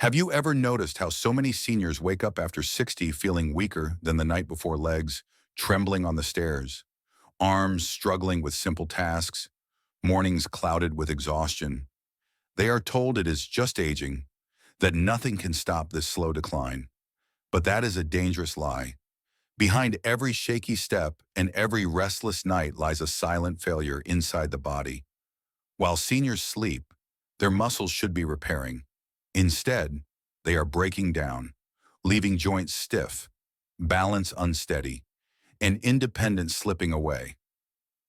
Have you ever noticed how so many seniors wake up after 60 feeling weaker than the night before, legs trembling on the stairs, arms struggling with simple tasks, mornings clouded with exhaustion? They are told it is just aging, that nothing can stop this slow decline. But that is a dangerous lie. Behind every shaky step and every restless night lies a silent failure inside the body. While seniors sleep, their muscles should be repairing. Instead, they are breaking down, leaving joints stiff, balance unsteady, and independence slipping away.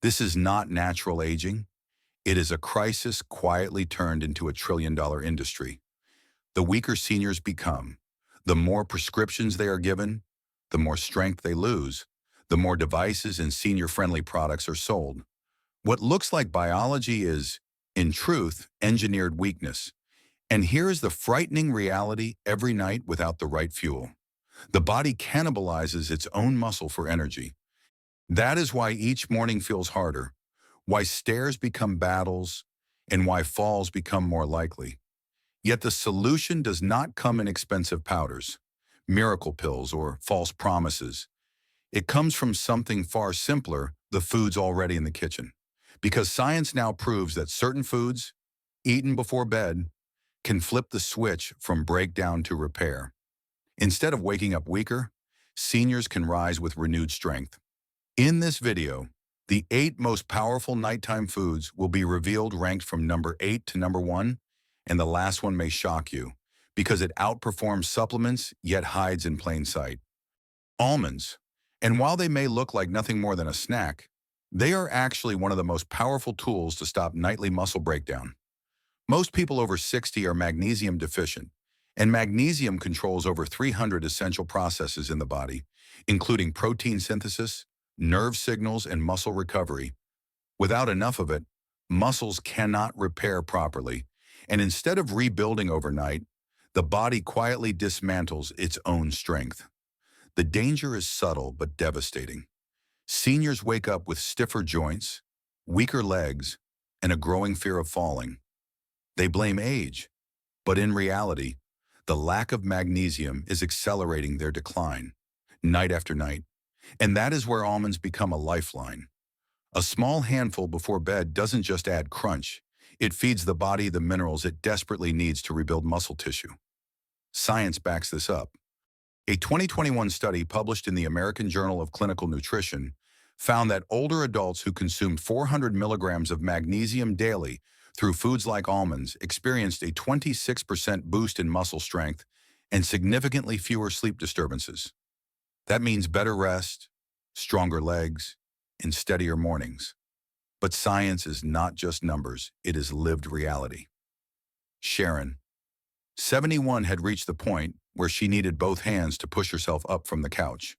This is not natural aging. It is a crisis quietly turned into a trillion-dollar industry. The weaker seniors become, the more prescriptions they are given, the more strength they lose, the more devices and senior-friendly products are sold. What looks like biology is, in truth, engineered weakness. And here is the frightening reality every night without the right fuel. The body cannibalizes its own muscle for energy. That is why each morning feels harder, why stairs become battles, and why falls become more likely. Yet the solution does not come in expensive powders, miracle pills, or false promises. It comes from something far simpler: the foods already in the kitchen. Because science now proves that certain foods, eaten before bed, can flip the switch from breakdown to repair. Instead of waking up weaker, seniors can rise with renewed strength. In this video, the 8 most powerful nighttime foods will be revealed, ranked from number 8 to number 1, and the last one may shock you because it outperforms supplements yet hides in plain sight. Almonds. And while they may look like nothing more than a snack, they are actually one of the most powerful tools to stop nightly muscle breakdown. Most people over 60 are magnesium deficient, and magnesium controls over 300 essential processes in the body, including protein synthesis, nerve signals, and muscle recovery. Without enough of it, muscles cannot repair properly, and instead of rebuilding overnight, the body quietly dismantles its own strength. The danger is subtle but devastating. Seniors wake up with stiffer joints, weaker legs, and a growing fear of falling. They blame age, but in reality, the lack of magnesium is accelerating their decline, night after night. And that is where almonds become a lifeline. A small handful before bed doesn't just add crunch, it feeds the body the minerals it desperately needs to rebuild muscle tissue. Science backs this up. A 2021 study published in the American Journal of Clinical Nutrition found that older adults who consumed 400 milligrams of magnesium daily through foods like almonds experienced a 26% boost in muscle strength and significantly fewer sleep disturbances. That means better rest, stronger legs, and steadier mornings. But science is not just numbers, it is lived reality. Sharon, 71, had reached the point where she needed both hands to push herself up from the couch.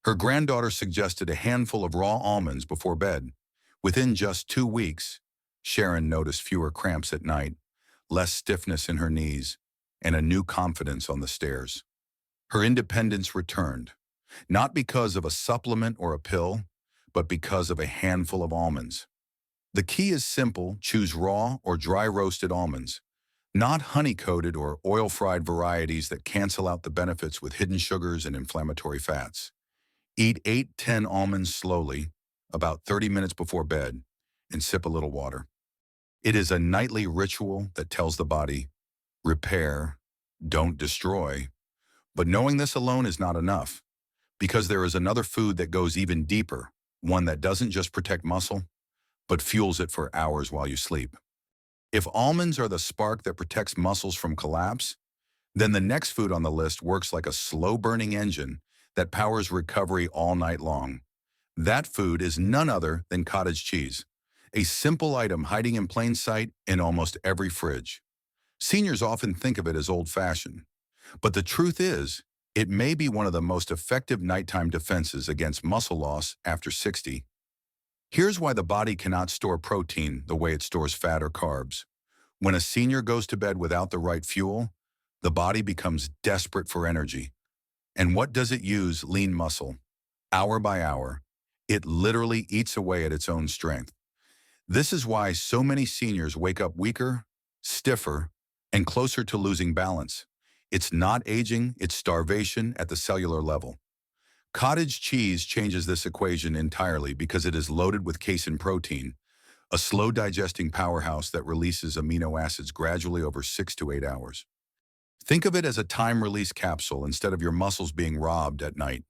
Her granddaughter suggested a handful of raw almonds before bed. Within just 2 weeks, Sharon noticed fewer cramps at night, less stiffness in her knees, and a new confidence on the stairs. Her independence returned, not because of a supplement or a pill, but because of a handful of almonds. The key is simple: choose raw or dry roasted almonds, not honey-coated or oil-fried varieties that cancel out the benefits with hidden sugars and inflammatory fats. Eat 8-10 almonds slowly, about 30 minutes before bed, and sip a little water. It is a nightly ritual that tells the body, repair, don't destroy. But knowing this alone is not enough, because there is another food that goes even deeper, one that doesn't just protect muscle, but fuels it for hours while you sleep. If almonds are the spark that protects muscles from collapse, then the next food on the list works like a slow-burning engine that powers recovery all night long. That food is none other than cottage cheese, a simple item hiding in plain sight in almost every fridge. Seniors often think of it as old-fashioned, but the truth is, it may be one of the most effective nighttime defenses against muscle loss after 60. Here's why the body cannot store protein the way it stores fat or carbs. When a senior goes to bed without the right fuel, the body becomes desperate for energy. And what does it use? Lean muscle. Hour by hour, it literally eats away at its own strength. This is why so many seniors wake up weaker, stiffer, and closer to losing balance. It's not aging, it's starvation at the cellular level. Cottage cheese changes this equation entirely because it is loaded with casein protein, a slow-digesting powerhouse that releases amino acids gradually over 6 to 8 hours. Think of it as a time-release capsule instead of your muscles being robbed at night.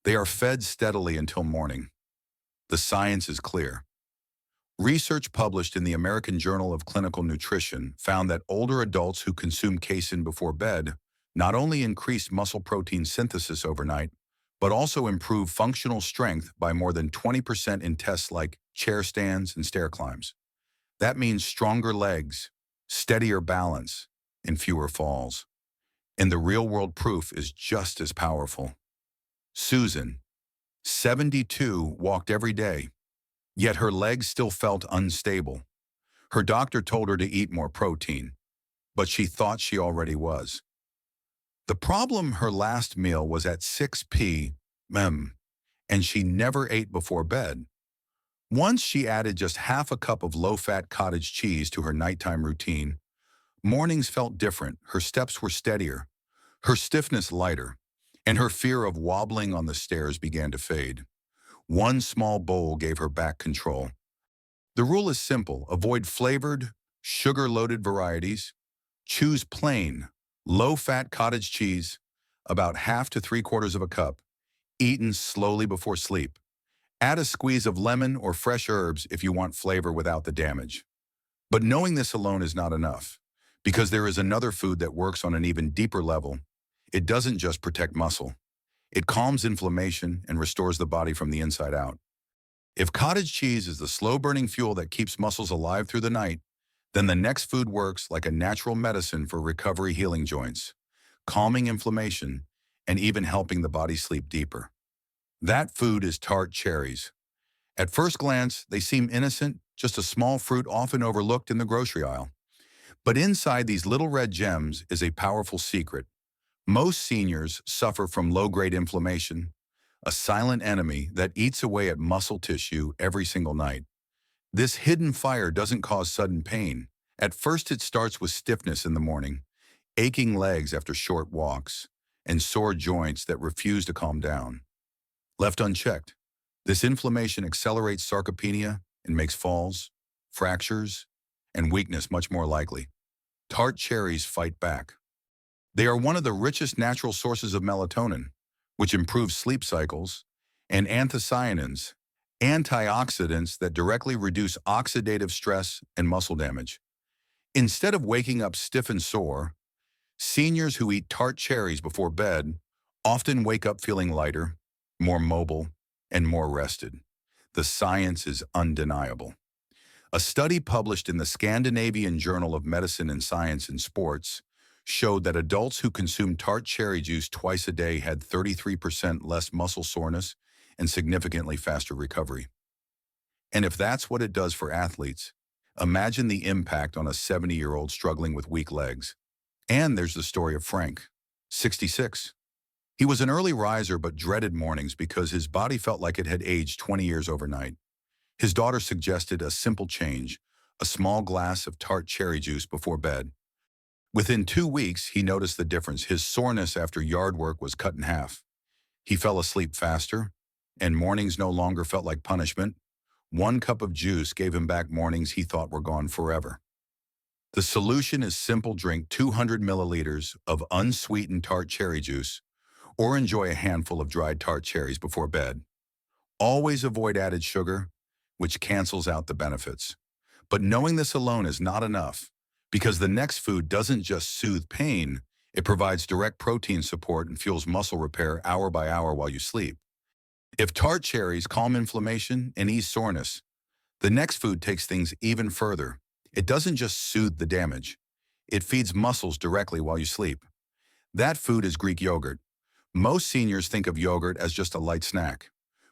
They are fed steadily until morning. The science is clear. Research published in the American Journal of Clinical Nutrition found that older adults who consume casein before bed not only increased muscle protein synthesis overnight, but also improved functional strength by more than 20% in tests like chair stands and stair climbs. That means stronger legs, steadier balance, and fewer falls. And the real-world proof is just as powerful. Susan, 72, walked every day, yet her legs still felt unstable. Her doctor told her to eat more protein, but she thought she already was. The problem, her last meal was at 6 p.m., and she never ate before bed. Once she added just half a cup of low-fat cottage cheese to her nighttime routine, mornings felt different, her steps were steadier, her stiffness lighter, and her fear of wobbling on the stairs began to fade. One small bowl gave her back control. The rule is simple: avoid flavored, sugar-loaded varieties. Choose plain, low-fat cottage cheese, about half to three-quarters of a cup, eaten slowly before sleep. Add a squeeze of lemon or fresh herbs if you want flavor without the damage. But knowing this alone is not enough, because there is another food that works on an even deeper level. It doesn't just protect muscle. It calms inflammation and restores the body from the inside out. If cottage cheese is the slow-burning fuel that keeps muscles alive through the night, then the next food works like a natural medicine for recovery, healing joints, calming inflammation, and even helping the body sleep deeper. That food is tart cherries. At first glance, they seem innocent, just a small fruit often overlooked in the grocery aisle. But inside these little red gems is a powerful secret. Most seniors suffer from low-grade inflammation, a silent enemy that eats away at muscle tissue every single night. This hidden fire doesn't cause sudden pain. At first, it starts with stiffness in the morning, aching legs after short walks, and sore joints that refuse to calm down. Left unchecked, this inflammation accelerates sarcopenia and makes falls, fractures, and weakness much more likely. Tart cherries fight back. They are one of the richest natural sources of melatonin, which improves sleep cycles, and anthocyanins, antioxidants that directly reduce oxidative stress and muscle damage. Instead of waking up stiff and sore, seniors who eat tart cherries before bed often wake up feeling lighter, more mobile, and more rested. The science is undeniable. A study published in the Scandinavian Journal of Medicine and Science in Sports showed that adults who consumed tart cherry juice twice a day had 33% less muscle soreness and significantly faster recovery. And if that's what it does for athletes, imagine the impact on a 70-year-old struggling with weak legs. And there's the story of Frank, 66. He was an early riser but dreaded mornings because his body felt like it had aged 20 years overnight. His daughter suggested a simple change, a small glass of tart cherry juice before bed. Within 2 weeks, he noticed the difference. His soreness after yard work was cut in half. He fell asleep faster, and mornings no longer felt like punishment. 1 cup of juice gave him back mornings he thought were gone forever. The solution is simple: drink 200 milliliters of unsweetened tart cherry juice, or enjoy a handful of dried tart cherries before bed. Always avoid added sugar, which cancels out the benefits. But knowing this alone is not enough, because the next food doesn't just soothe pain, it provides direct protein support and fuels muscle repair hour by hour while you sleep. If tart cherries calm inflammation and ease soreness, the next food takes things even further. It doesn't just soothe the damage, it feeds muscles directly while you sleep. That food is Greek yogurt. Most seniors think of yogurt as just a light snack,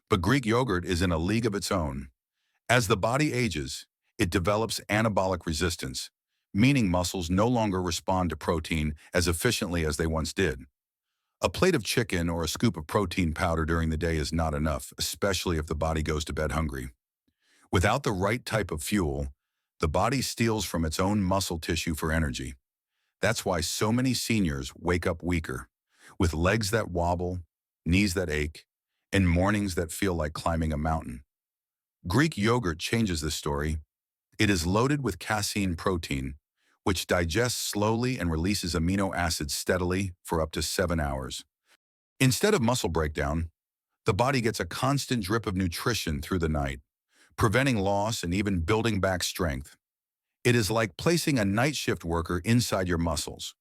but Greek yogurt is in a league of its own. As the body ages, it develops anabolic resistance, meaning muscles no longer respond to protein as efficiently as they once did. A plate of chicken or a scoop of protein powder during the day is not enough, especially if the body goes to bed hungry. Without the right type of fuel, the body steals from its own muscle tissue for energy. That's why so many seniors wake up weaker, with legs that wobble, knees that ache, and mornings that feel like climbing a mountain. Greek yogurt changes this story. It is loaded with casein protein, which digests slowly and releases amino acids steadily for up to 7 hours. Instead of muscle breakdown, the body gets a constant drip of nutrition through the night, preventing loss and even building back strength. It is like placing a night shift worker inside your muscles,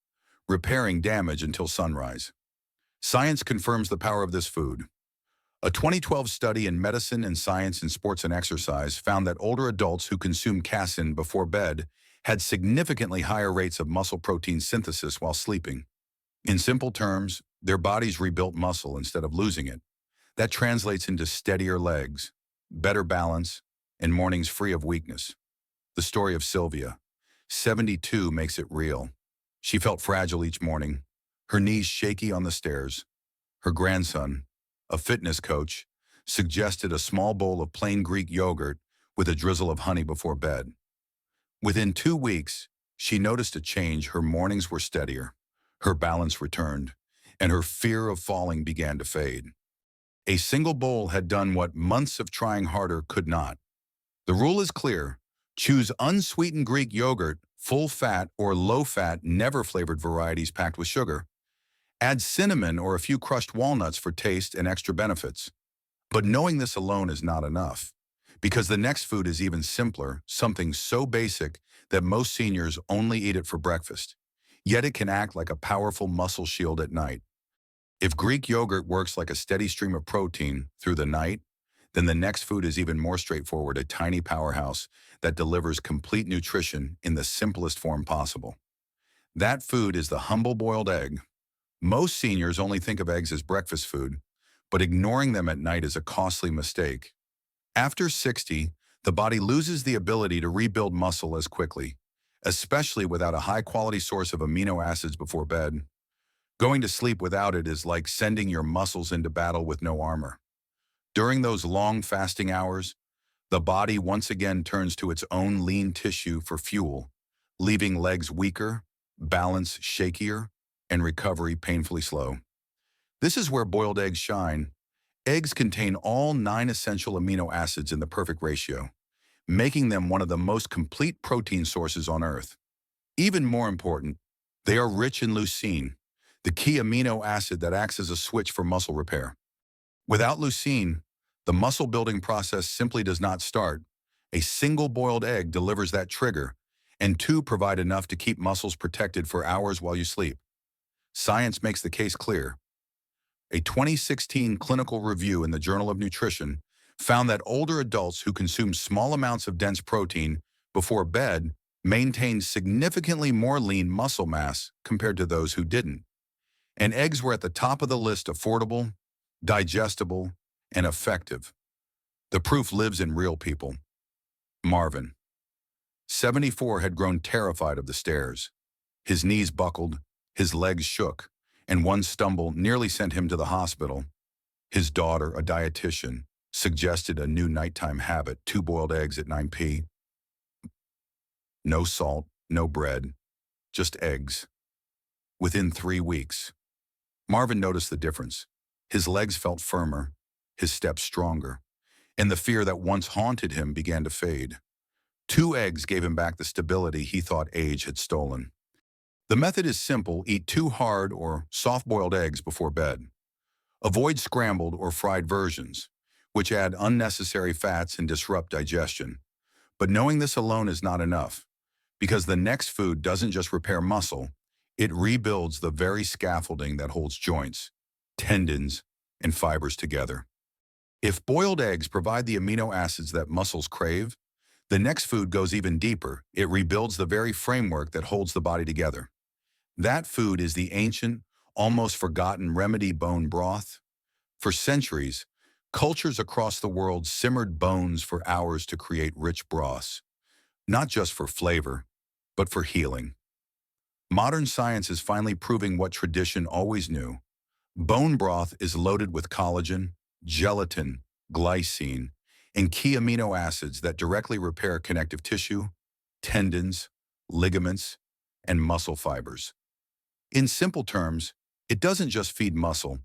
repairing damage until sunrise. Science confirms the power of this food. A 2012 study in Medicine and Science in Sports and Exercise found that older adults who consumed casein before bed had significantly higher rates of muscle protein synthesis while sleeping. In simple terms, their bodies rebuilt muscle instead of losing it. That translates into steadier legs, better balance, and mornings free of weakness. The story of Sylvia, 72, makes it real. She felt fragile each morning, her knees shaky on the stairs. Her grandson, a fitness coach, suggested a small bowl of plain Greek yogurt with a drizzle of honey before bed. Within 2 weeks, she noticed a change. Her mornings were steadier, her balance returned, and her fear of falling began to fade. A single bowl had done what months of trying harder could not. The rule is clear. Choose unsweetened Greek yogurt, full-fat or low-fat, never-flavored varieties packed with sugar. Add cinnamon or a few crushed walnuts for taste and extra benefits. But knowing this alone is not enough, because the next food is even simpler, something so basic that most seniors only eat it for breakfast. Yet it can act like a powerful muscle shield at night. If Greek yogurt works like a steady stream of protein through the night, then the next food is even more straightforward, a tiny powerhouse that delivers complete nutrition in the simplest form possible. That food is the humble boiled egg. Most seniors only think of eggs as breakfast food, but ignoring them at night is a costly mistake. After 60, the body loses the ability to rebuild muscle as quickly, especially without a high-quality source of amino acids before bed. Going to sleep without it is like sending your muscles into battle with no armor. During those long fasting hours, the body once again turns to its own lean tissue for fuel, leaving legs weaker, balance shakier, and recovery painfully slow. This is where boiled eggs shine. Eggs contain all 9 essential amino acids in the perfect ratio, making them one of the most complete protein sources on Earth. Even more important, they are rich in leucine, the key amino acid that acts as a switch for muscle repair. Without leucine, the muscle-building process simply does not start. A single boiled egg delivers that trigger, and 2 provide enough to keep muscles protected for hours while you sleep. Science makes the case clear. A 2016 clinical review in the Journal of Nutrition found that older adults who consumed small amounts of dense protein before bed maintained significantly more lean muscle mass compared to those who didn't. And eggs were at the top of the list: affordable, digestible, and effective. The proof lives in real people. Marvin, 74, had grown terrified of the stairs. His knees buckled, his legs shook, and one stumble nearly sent him to the hospital. His daughter, a dietitian, suggested a new nighttime habit: 2 boiled eggs at 9 p.m. No salt, no bread, just eggs. Within 3 weeks, Marvin noticed the difference. His legs felt firmer, his steps stronger, and the fear that once haunted him began to fade. 2 eggs gave him back the stability he thought age had stolen. The method is simple: eat 2 hard or soft-boiled eggs before bed. Avoid scrambled or fried versions, which add unnecessary fats and disrupt digestion. But knowing this alone is not enough, because the next food doesn't just repair muscle, it rebuilds the very scaffolding that holds joints, tendons, and fibers together. If boiled eggs provide the amino acids that muscles crave, the next food goes even deeper. It rebuilds the very framework that holds the body together. That food is the ancient, almost forgotten remedy: bone broth. For centuries, cultures across the world simmered bones for hours to create rich broths, not just for flavor, but for healing. Modern science is finally proving what tradition always knew. Bone broth is loaded with collagen, gelatin, glycine, and key amino acids that directly repair connective tissue, tendons, ligaments, and muscle fibers. In simple terms, it doesn't just feed muscle,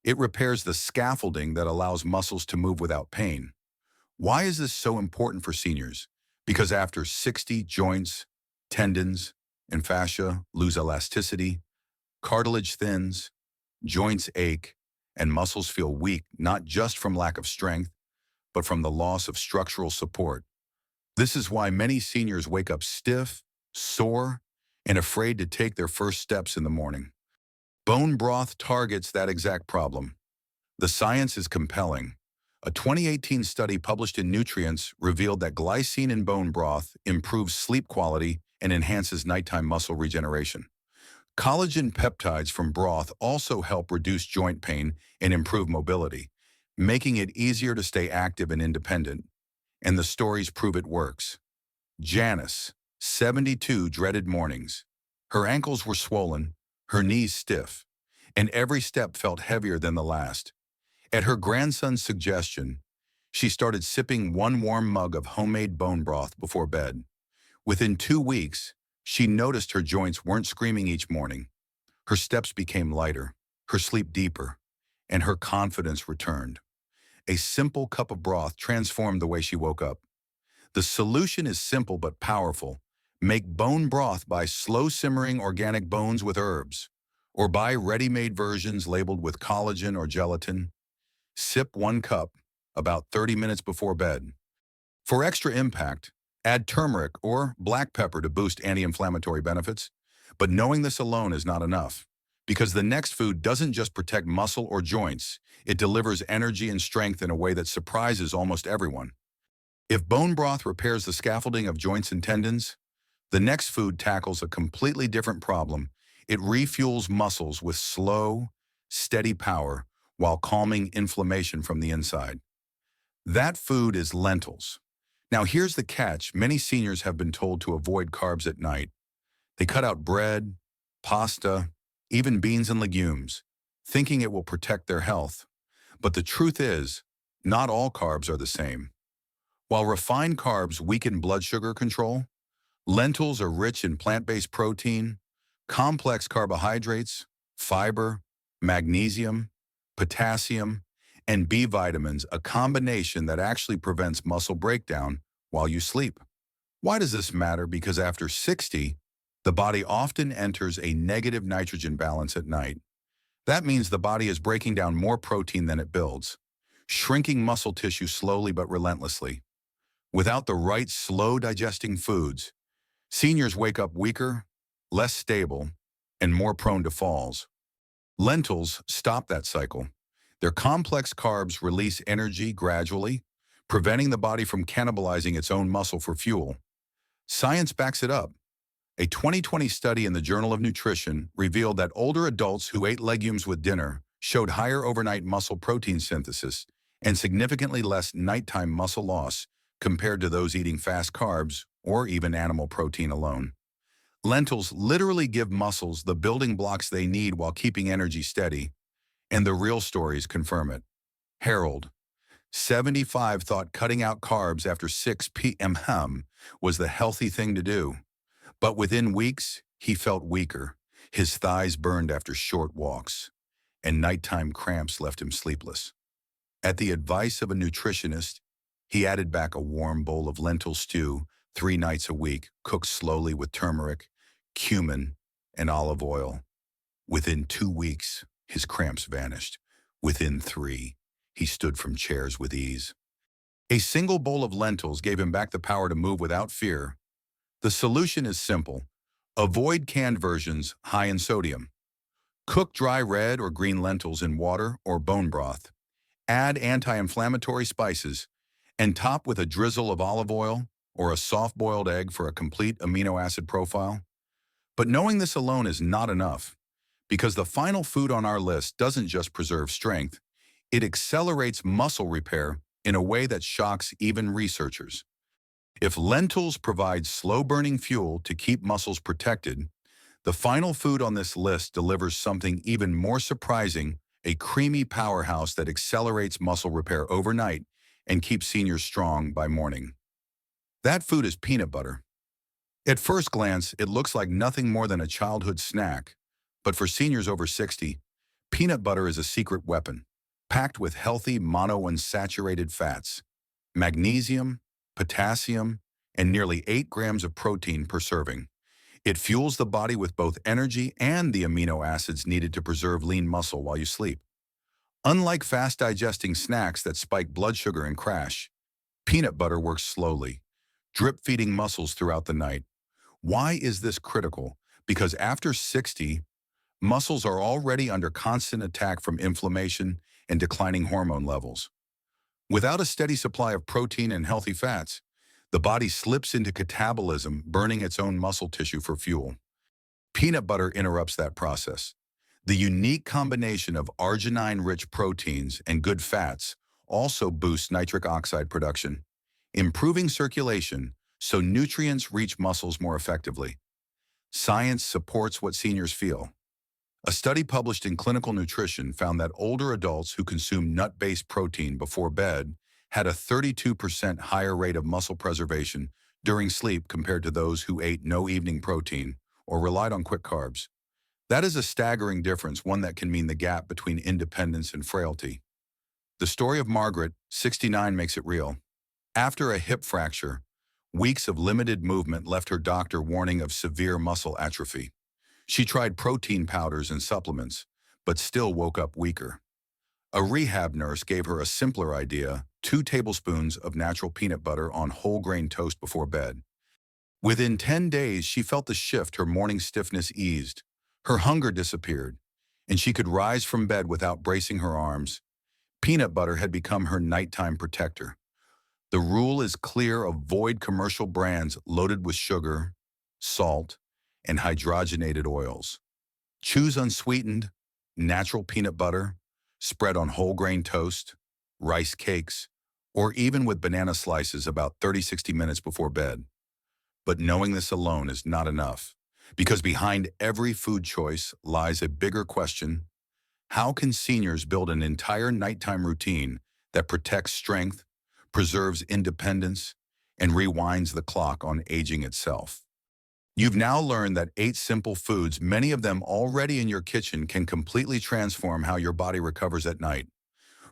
it repairs the scaffolding that allows muscles to move without pain. Why is this so important for seniors? Because after 60, joints, tendons, and fascia lose elasticity, cartilage thins, joints ache, and muscles feel weak not just from lack of strength, but from the loss of structural support. This is why many seniors wake up stiff, sore, and afraid to take their first steps in the morning. Bone broth targets that exact problem. The science is compelling. A 2018 study published in Nutrients revealed that glycine in bone broth improves sleep quality and enhances nighttime muscle regeneration. Collagen peptides from broth also help reduce joint pain and improve mobility, making it easier to stay active and independent. And the stories prove it works. Janice, 72, dreaded mornings. Her ankles were swollen, her knees stiff, and every step felt heavier than the last. At her grandson's suggestion, she started sipping one warm mug of homemade bone broth before bed. Within 2 weeks, she noticed her joints weren't screaming each morning. Her steps became lighter, her sleep deeper, and her confidence returned. A simple cup of broth transformed the way she woke up. The solution is simple but powerful. Make bone broth by slow-simmering organic bones with herbs, or buy ready-made versions labeled with collagen or gelatin. Sip 1 cup about 30 minutes before bed. For extra impact, add turmeric or black pepper to boost anti-inflammatory benefits. But knowing this alone is not enough, because the next food doesn't just protect muscle or joints, it delivers energy and strength in a way that surprises almost everyone. If bone broth repairs the scaffolding of joints and tendons, the next food tackles a completely different problem. It refuels muscles with slow, steady power while calming inflammation from the inside. That food is lentils. Now here's the catch. Many seniors have been told to avoid carbs at night. They cut out bread, pasta, even beans and legumes, thinking it will protect their health. But the truth is, not all carbs are the same. While refined carbs weaken blood sugar control, lentils are rich in plant-based protein, complex carbohydrates, fiber, magnesium, potassium, and B vitamins, a combination that actually prevents muscle breakdown while you sleep. Why does this matter? Because after 60, the body often enters a negative nitrogen balance at night. That means the body is breaking down more protein than it builds, shrinking muscle tissue slowly but relentlessly. Without the right slow-digesting foods, seniors wake up weaker, less stable, and more prone to falls. Lentils stop that cycle. Their complex carbs release energy gradually, preventing the body from cannibalizing its own muscle for fuel. Science backs it up. A 2020 study in the Journal of Nutrition revealed that older adults who ate legumes with dinner showed higher overnight muscle protein synthesis and significantly less nighttime muscle loss compared to those eating fast carbs or even animal protein alone. Lentils literally give muscles the building blocks they need while keeping energy steady, and the real stories confirm it. Harold, 75, thought cutting out carbs after 6 p.m. was the healthy thing to do. But within weeks, he felt weaker. His thighs burned after short walks, and nighttime cramps left him sleepless. At the advice of a nutritionist, he added back a warm bowl of lentil stew 3 nights a week, cooked slowly with turmeric, cumin, and olive oil. Within 2 weeks, his cramps vanished. Within 3, he stood from chairs with ease. A single bowl of lentils gave him back the power to move without fear. The solution is simple. Avoid canned versions high in sodium. Cook dry red or green lentils in water or bone broth. Add anti-inflammatory spices and top with a drizzle of olive oil or a soft-boiled egg for a complete amino acid profile. But knowing this alone is not enough, because the final food on our list doesn't just preserve strength, it accelerates muscle repair in a way that shocks even researchers. If lentils provide slow-burning fuel to keep muscles protected, the final food on this list delivers something even more surprising, a creamy powerhouse that accelerates muscle repair overnight and keeps seniors strong by morning. That food is peanut butter. At first glance, it looks like nothing more than a childhood snack, but for seniors over 60, peanut butter is a secret weapon, packed with healthy monounsaturated fats, magnesium, potassium, and nearly 8 grams of protein per serving. It fuels the body with both energy and the amino acids needed to preserve lean muscle while you sleep. Unlike fast-digesting snacks that spike blood sugar and crash, peanut butter works slowly, drip-feeding muscles throughout the night. Why is this critical? Because after 60, muscles are already under constant attack from inflammation and declining hormone levels. Without a steady supply of protein and healthy fats, the body slips into catabolism, burning its own muscle tissue for fuel. Peanut butter interrupts that process. The unique combination of arginine-rich proteins and good fats also boosts nitric oxide production, improving circulation so nutrients reach muscles more effectively. Science supports what seniors feel. A study published in Clinical Nutrition found that older adults who consumed nut-based protein before bed had a 32% higher rate of muscle preservation during sleep compared to those who ate no evening protein or relied on quick carbs. That is a staggering difference, one that can mean the gap between independence and frailty. The story of Margaret, 69, makes it real. After a hip fracture, weeks of limited movement left her doctor warning of severe muscle atrophy. She tried protein powders and supplements, but still woke up weaker. A rehab nurse gave her a simpler idea: 2 tablespoons of natural peanut butter on whole grain toast before bed. Within 10 days, she felt the shift. Her morning stiffness eased, her hunger disappeared, and she could rise from bed without bracing her arms. Peanut butter had become her nighttime protector. The rule is clear: avoid commercial brands loaded with sugar, salt, and hydrogenated oils. Choose unsweetened, natural peanut butter, spread on whole grain toast, rice cakes, or even with banana slices about 30-60 minutes before bed. But knowing this alone is not enough, because behind every food choice lies a bigger question: how can seniors build an entire nighttime routine that protects strength, preserves independence, and rewinds the clock on aging itself? You've now learned that 8 simple foods, many of them already in your kitchen, can completely transform how your body recovers at night.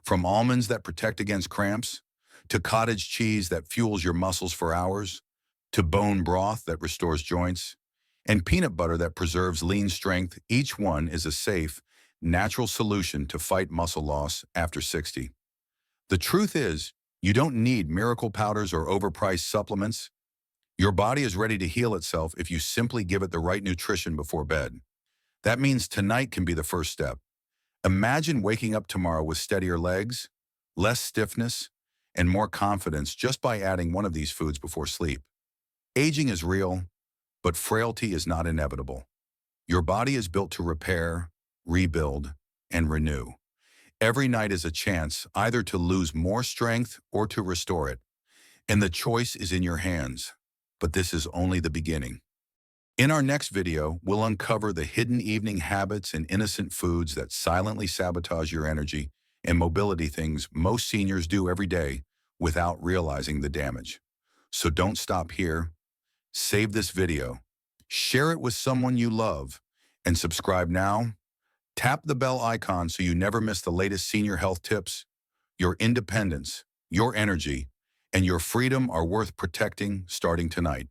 From almonds that protect against cramps, to cottage cheese that fuels your muscles for hours, to bone broth that restores joints, and peanut butter that preserves lean strength, each one is a safe, natural solution to fight muscle loss after 60. The truth is, you don't need miracle powders or overpriced supplements. Your body is ready to heal itself if you simply give it the right nutrition before bed. That means tonight can be the first step. Imagine waking up tomorrow with steadier legs, less stiffness, and more confidence just by adding one of these foods before sleep. Aging is real, but frailty is not inevitable. Your body is built to repair, rebuild, and renew. Every night is a chance either to lose more strength or to restore it, and the choice is in your hands. But this is only the beginning. In our next video, we'll uncover the hidden evening habits and innocent foods that silently sabotage your energy and mobility, things most seniors do every day without realizing the damage. So don't stop here. Save this video, share it with someone you love, and subscribe now. Tap the bell icon so you never miss the latest senior health tips. Your independence, your energy, and your freedom are worth protecting starting tonight.